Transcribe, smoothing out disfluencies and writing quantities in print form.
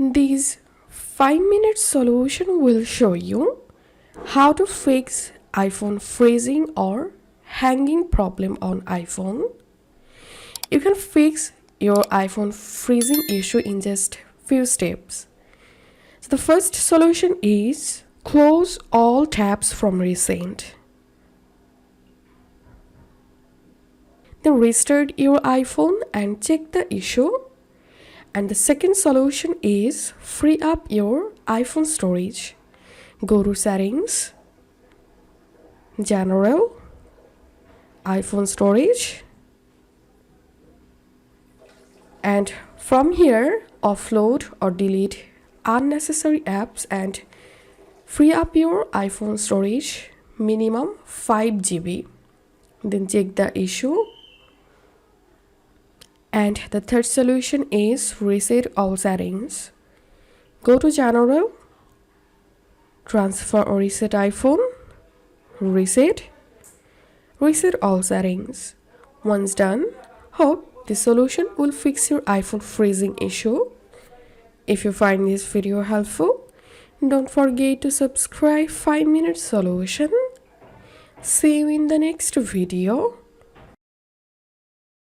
This 5-minute solution will show you how to fix iPhone freezing or hanging problem on iPhone. You can fix your iPhone freezing issue in just few steps. So the first solution is close all tabs from recent. Then restart your iPhone and check the issue. And the second solution is free up your iPhone storage. Go to settings, general, iPhone storage, and from here offload or delete unnecessary apps and free up your iPhone storage minimum 5 GB. Then check the issue. And the third solution is reset all settings. Go to general, transfer or reset iPhone, reset all settings. Once done, hope this solution will fix your iPhone freezing issue. If you find this video helpful, don't forget to subscribe 5-minute solution. See you in the next video.